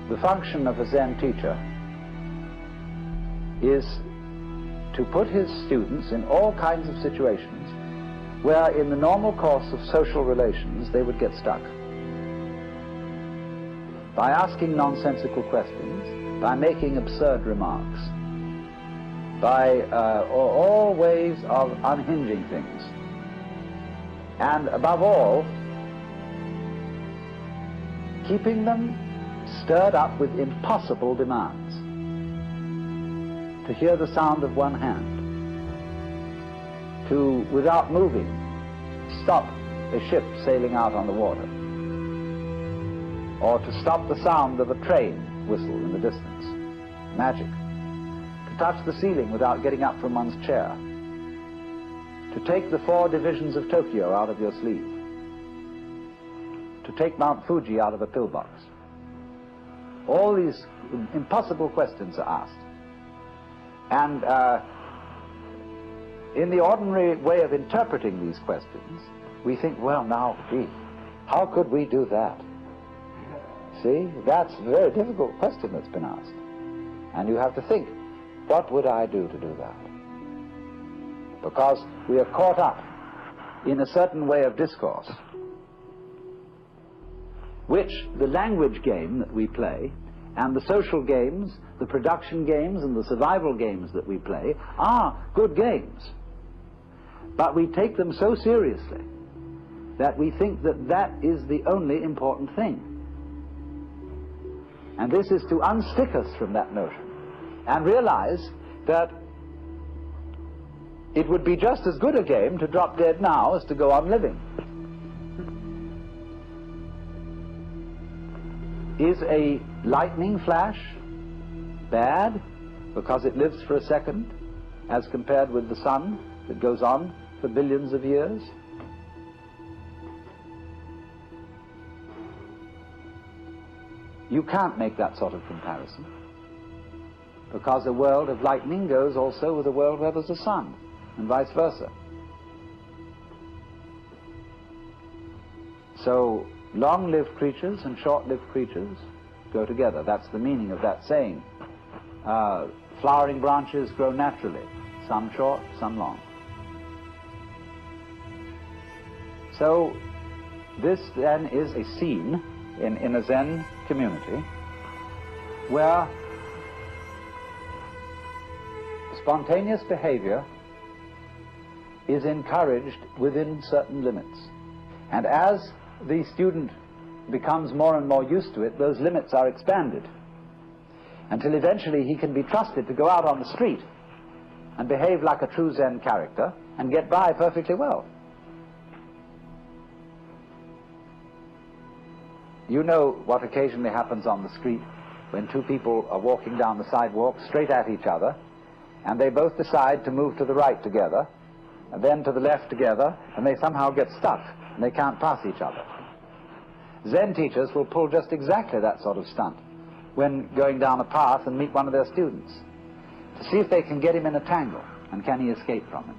The function of a Zen teacher is to put his students in all kinds of situations where in the normal course of social relations they would get stuck. By asking nonsensical questions, by making absurd remarks, by all ways of unhinging things, and above all, keeping them stirred up with impossible demands. To hear the sound of one hand, to, without moving, stop a ship sailing out on the water, or to stop the sound of a train whistle in the distance. Magic. To touch the ceiling without getting up from one's chair. To take the 4 divisions of Tokyo out of your sleeve. To take Mount Fuji out of a pillbox. All these impossible questions are asked. And in the ordinary way of interpreting these questions, we think, well, now, gee, how could we do that? See, that's a very difficult question that's been asked. And you have to think, what would I do to do that? Because we are caught up in a certain way of discourse, which the language game that we play, and the social games, the production games, and the survival games that we play are good games. But we take them so seriously that we think that that is the only important thing. And this is to unstick us from that notion and realize that it would be just as good a game to drop dead now as to go on living. Is a lightning flash bad because it lives for a second as compared with the sun that goes on for billions of years? You can't make that sort of comparison, because a world of lightning goes also with a world where there's a sun, and vice versa. So long-lived creatures and short-lived creatures go together. That's the meaning of that saying. Flowering branches grow naturally, some short, some long. So this then is a scene in a Zen community where spontaneous behavior is encouraged within certain limits. And as the student becomes more and more used to it, those limits are expanded until eventually he can be trusted to go out on the street and behave like a true Zen character and get by perfectly well. You know what occasionally happens on the street when 2 people are walking down the sidewalk straight at each other, and they both decide to move to the right together, and then to the left together, and they somehow get stuck, and they can't pass each other. Zen teachers will pull just exactly that sort of stunt when going down a path and meet one of their students, to see if they can get him in a tangle, and can he escape from it.